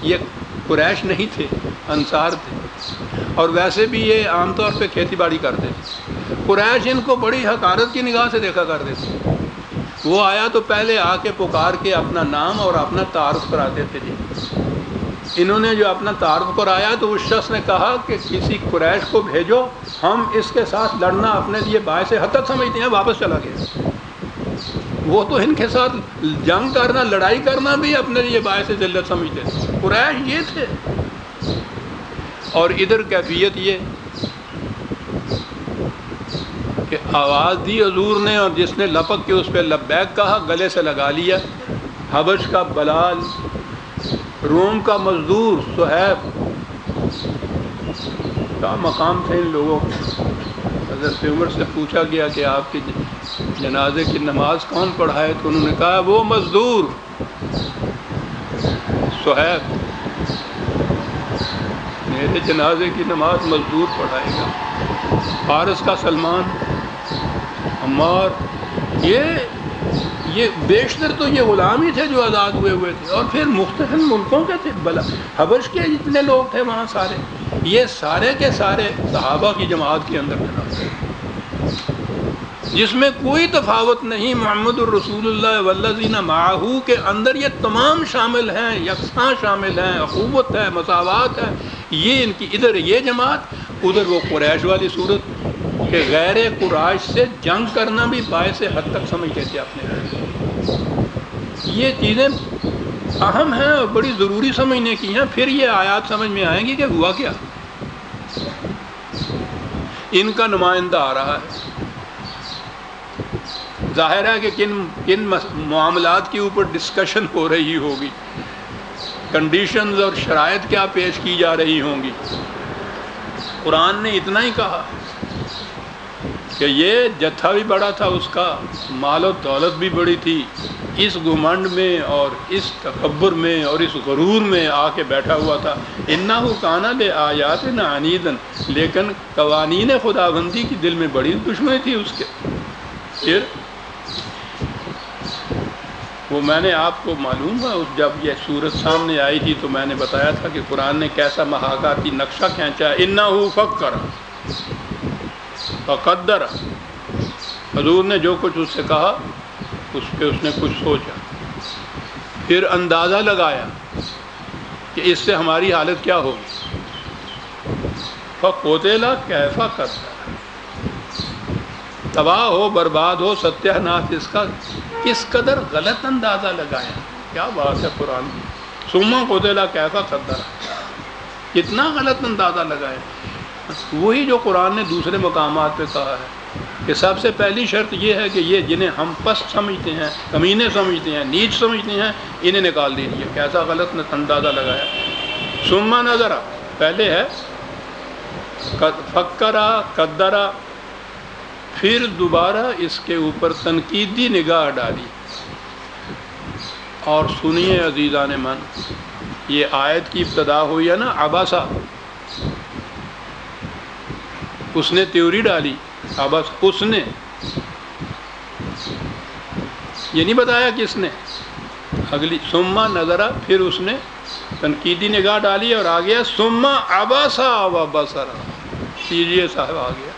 یہ قریش نہیں تھے، انصار تھے، اور ویسے بھی یہ عام طور پہ کھیتی باڑی کرتے تھے۔ قریش ان کو بڑی حقارت کی نگاہ سے دیکھا کرتے تھے۔ وہ آیا تو پہلے آ کے پکار کے اپنا نام اور اپنا تعارف کراتے تھے۔ جی انہوں نے جو اپنا تعارف کرایا تو اس شخص نے کہا کہ کسی قریش کو بھیجو، ہم اس کے ساتھ لڑنا اپنے لیے باعث حتت سمجھتے ہیں۔ واپس چلا گیا۔ وہ تو ان کے ساتھ جنگ کرنا، لڑائی کرنا بھی اپنے لیے باعث ذلت سمجھتے تھے۔ قریش یہ تھے، اور ادھر کیفیت یہ کہ آواز دی حضور نے، اور جس نے لپک کے اس پہ لبیک کہا گلے سے لگا لیا۔ حبش کا بلال، روم کا مزدور صہیب، کیا مقام تھے ان لوگوں کو۔ حضرت عمر سے پوچھا گیا کہ آپ کے جنازے کی نماز کون پڑھائے، تو انہوں نے کہا وہ مزدور صہیب، میرے جنازے کی نماز مزدور پڑھائے گا۔ فارس کا سلمان، عمار، یہ بیشتر تو یہ غلام ہی تھے جو آزاد ہوئے تھے، اور پھر مختلف ملکوں کے تھے۔ بلا حبش کے جتنے لوگ تھے وہاں سارے، یہ سارے کے سارے صحابہ کی جماعت کے اندر تھے، جس میں کوئی تفاوت نہیں۔ محمد الرسول اللہ والذین معہ کے اندر یہ تمام شامل ہیں، یکساں شامل ہیں، اخوت ہے، مساوات ہے۔ یہ ان کی ادھر یہ جماعت، ادھر وہ قریش والی صورت کہ غیر قریش سے جنگ کرنا بھی باعث حد تک سمجھتے تھے اپنے گھر۔ یہ چیزیں اہم ہیں اور بڑی ضروری سمجھنے کی ہیں۔ پھر یہ آیات سمجھ میں آئیں گی کہ ہوا کیا۔ ان کا نمائندہ آ رہا ہے، ظاہر ہے کہ کن معاملات کے اوپر ڈسکشن ہو رہی ہوگی، کنڈیشنز اور شرائط کیا پیش کی جا رہی ہوں گی۔ قرآن نے اتنا ہی کہا کہ یہ جتھا بھی بڑا تھا، اس کا مال و دولت بھی بڑی تھی، اس گھمنڈ میں اور اس تکبر میں اور اس غرور میں آ کے بیٹھا ہوا تھا۔ انہ کان لآیاتنا عنیدا، لیکن قوانین خداوندی کی دل میں بڑی دشمنی تھی اس کے۔ پھر وہ میں نے آپ کو معلوم ہے، جب یہ صورت سامنے آئی تھی تو میں نے بتایا تھا کہ قرآن نے کیسا محاکاتی نقشہ کھینچا۔ انہ فکر فقدر، حضور نے جو کچھ اس سے کہا اس پہ اس نے کچھ سوچا، پھر اندازہ لگایا کہ اس سے ہماری حالت کیا ہوگی۔ فقتل کیف قدر، تباہ ہو، برباد ہو، ستیہ ناش اس کا کس قدر غلط اندازہ لگایا۔ کیا بات ہے قرآن کی۔ ثم قتل کیف قدر، کتنا غلط اندازہ لگایا۔ وہی جو قرآن نے دوسرے مقامات پہ کہا ہے کہ سب سے پہلی شرط یہ ہے کہ یہ جنہیں ہم پست سمجھتے ہیں، کمینے سمجھتے ہیں، نیچ سمجھتے ہیں، انہیں نکال دیجیے۔ کیسا غلط اندازہ لگایا۔ ثم نظر، پہلے ہے فکرا قدرا، پھر دوبارہ اس کے اوپر تنقیدی نگاہ ڈالی۔ اور سنیے عزیزان من، یہ آیت کی ابتدا ہوئی ہے نا عبسا، اس نے تیوری ڈالی، عبس اس نے، یہ نہیں بتایا کس نے۔ اگلی ثم نظرا، پھر اس نے تنقیدی نگاہ ڈالی اور آ گیا ثم عبسا و بصر، یہ صاحب آ گیا۔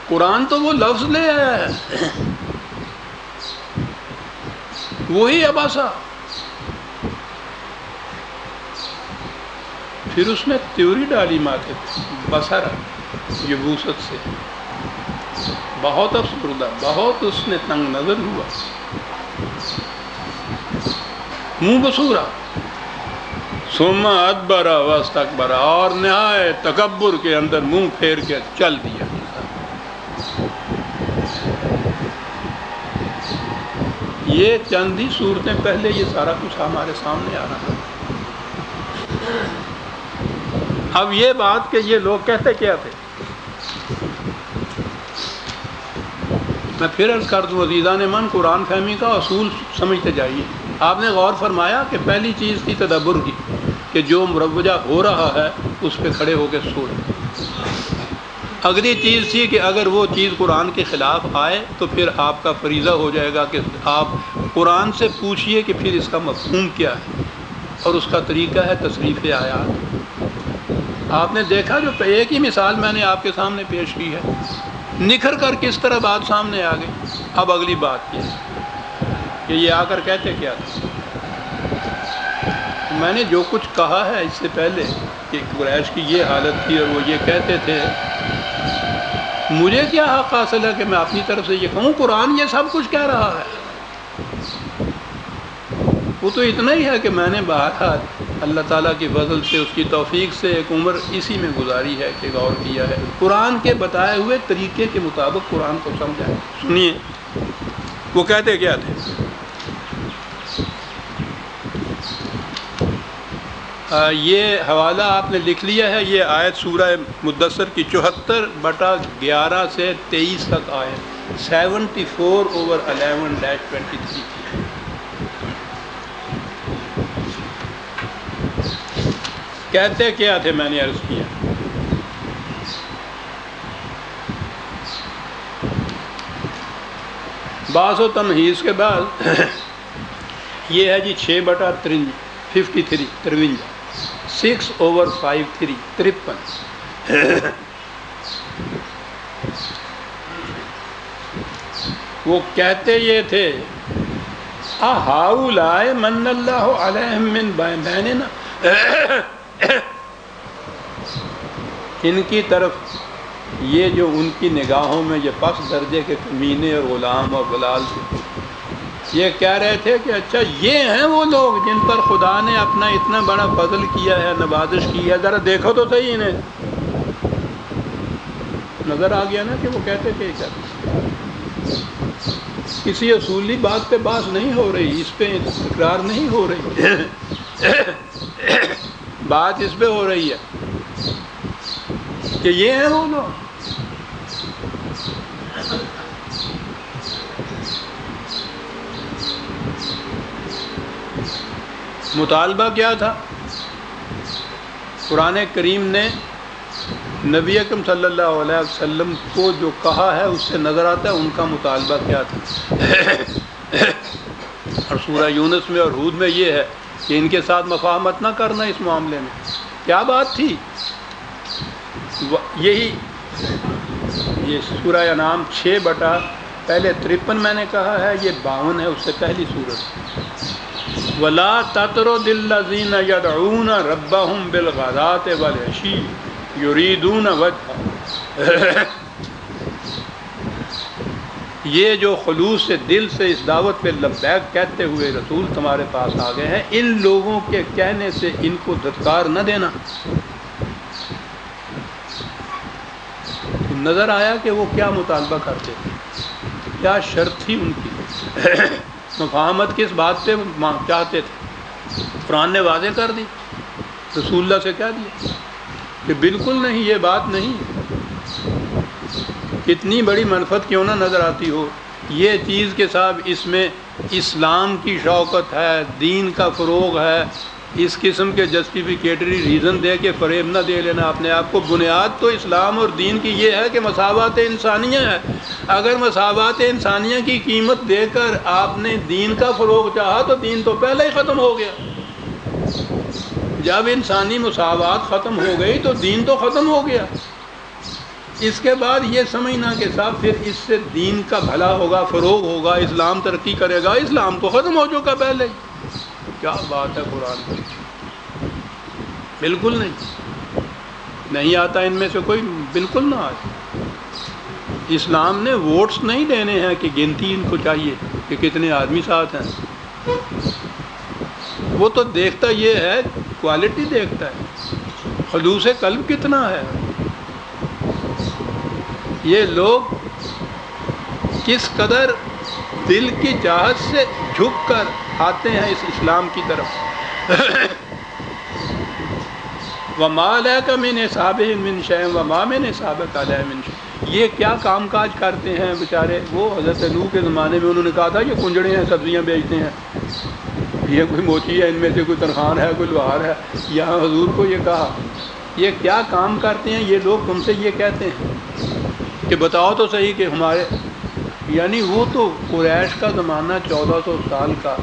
قرآن تو وہ لفظ لے آیا ہے، وہی عبسا، پھر اس نے تیوری ڈالی ماتھے پہ، بصر، یبوست سے، بہت افسردہ، بہت اس نے تنگ نظر ہوا، منہ بسورا، ثم ادبر واستکبر، اور نہایت تکبر کے اندر منہ پھیر کے چل دیا۔ یہ چند ہی صورتیں پہلے یہ سارا کچھ ہمارے سامنے آ رہا ہے۔ اب یہ بات کہ یہ لوگ کہتے کیا تھے، میں پھر عرض کر دوں عزیزان من، قرآن فہمی کا اصول سمجھتے جائیے۔ آپ نے غور فرمایا کہ پہلی چیز تھی تدبر کی، کہ جو مروجہ ہو رہا ہے اس پہ کھڑے ہو کے سوچ۔ اگلی چیز تھی کہ اگر وہ چیز قرآن کے خلاف آئے تو پھر آپ کا فریضہ ہو جائے گا کہ آپ قرآن سے پوچھئے کہ پھر اس کا مفہوم کیا ہے، اور اس کا طریقہ ہے تصریف آیات۔ آپ نے دیکھا جو ایک ہی مثال میں نے آپ کے سامنے پیش کی ہے، نکھر کر کس طرح بات سامنے آ گئی۔ اب اگلی بات یہ کہ یہ آ کر کہتے کیا تھے، میں نے جو کچھ کہا ہے اس سے پہلے کہ قریش کی یہ حالت تھی اور وہ یہ کہتے تھے، مجھے کیا حق حاصل ہے کہ میں اپنی طرف سے یہ کہوں؟ قرآن یہ سب کچھ کہہ رہا ہے۔ وہ تو اتنا ہی ہے کہ میں نے بہرحال اللہ تعالیٰ کی فضل سے، اس کی توفیق سے ایک عمر اسی میں گزاری ہے کہ غور کیا ہے، قرآن کے بتائے ہوئے طریقے کے مطابق قرآن کو سمجھا ہے۔ سنیے وہ کہتے کیا تھے۔ یہ حوالہ آپ نے لکھ لیا ہے، یہ آیت سورہ مدثر کی 74/11 سے 23 تک آیت 74/11-23۔ کہتے کیا تھے، میں نے عرض کیا، باس و تمہیز کے بعد یہ ہے جی 6/53 6/5 53۔ وہ کہتے یہ تھے، اہؤلاء من اللہ علیہم من بیننا، ان کی طرف یہ جو ان کی نگاہوں میں یہ پس درجے کے کمینے اور غلام اور غلال تھے، یہ کہہ رہے تھے کہ اچھا یہ ہیں وہ لوگ جن پر خدا نے اپنا اتنا بڑا فضل کیا ہے، نوازش کی ہے، ذرا دیکھو تو صحیح انہیں۔ نظر آ گیا نا کہ وہ کہتے کہ کسی اصولی بات پہ بحث نہیں ہو رہی، اس پہ تکرار نہیں ہو رہی، بات اس پہ ہو رہی ہے کہ یہ ہیں وہ لوگ۔ مطالبہ کیا تھا؟ قرآن کریم نے نبی اکرم صلی اللہ علیہ وسلم کو جو کہا ہے اس سے نظر آتا ہے ان کا مطالبہ کیا تھا۔ اور سورہ یونس میں اور ہود میں یہ ہے کہ ان کے ساتھ مفاہمت نہ کرنا اس معاملے میں۔ کیا بات تھی؟ یہی یہ سورہ انعام 6/53 میں نے کہا ہے، یہ 52 ہے، اس سے پہلی سورت۔ وَلَا تَطْرُدِ الَّذِينَ يَدْعُونَ رَبَّهُمْ بِالْغَدَاةِ وَالْعَشِيِّ يُرِيدُونَ وَجْهَهُ۔ یہ جو خلوص سے دل سے اس دعوت پہ لبیک کہتے ہوئے رسول تمہارے پاس آ گئے ہیں، ان لوگوں کے کہنے سے ان کو دھتکار نہ دینا۔ نظر آیا کہ وہ کیا مطالبہ کرتے تھے، کیا شرط تھی ان کی، مفاہمت کس بات پہ چاہتے تھے۔ قرآن نے واضح کر دی، رسول اللہ سے کہہ دیا کہ بالکل نہیں، یہ بات نہیں، کتنی بڑی منفعت کیوں نہ نظر آتی ہو، یہ چیز کے صاحب اس میں اسلام کی شوکت ہے، دین کا فروغ ہے، اس قسم کے جسٹیفیکیٹری ریزن دے کے فریب نہ دے لینا اپنے آپ کو۔ بنیاد تو اسلام اور دین کی یہ ہے کہ مساوات انسانیہ ہے۔ اگر مساوات انسانیہ کی قیمت دے کر آپ نے دین کا فروغ چاہا تو دین تو پہلے ہی ختم ہو گیا۔ جب انسانی مساوات ختم ہو گئی تو دین تو ختم ہو گیا۔ اس کے بعد یہ سمجھنا کہ صاحب پھر اس سے دین کا بھلا ہوگا، فروغ ہوگا، اسلام ترقی کرے گا، اسلام تو ختم ہو چکا پہلے۔ کیا بات ہے قرآن کی، بالکل نہیں آتا ان میں سے کوئی، بالکل نہ آئے۔ اسلام نے ووٹس نہیں دینے ہیں کہ گنتی ان کو چاہیے کہ کتنے آدمی ساتھ ہیں، وہ تو دیکھتا یہ ہے، کوالٹی دیکھتا ہے، خلوص قلب کتنا ہے، یہ لوگ کس قدر دل کی چاہت سے جھک کر آتے ہیں اس اسلام کی طرف۔ وَمَا لَكَ مِنْ حِسَابِهِمْ مِنْ شَيْءٍ وَمَا مِنْ حِسَابِكَ عَلَيْهِمْ مِنْ شَيْءٍ۔ یہ کیا کام کاج کرتے ہیں بیچارے، وہ حضرت نوح کے زمانے میں انہوں نے کہا تھا یہ کنجڑے ہیں، سبزیاں بیچتے ہیں، یہ کوئی موچی ہے، ان میں سے کوئی ترخان ہے، کوئی لوہار ہے۔ یہاں حضور کو یہ کہا یہ کیا کام کرتے ہیں یہ لوگ تم سے یہ کہتے ہیں کہ بتاؤ تو صحیح کہ ہمارے، یعنی وہ تو قریش کا زمانہ 1400 سال کا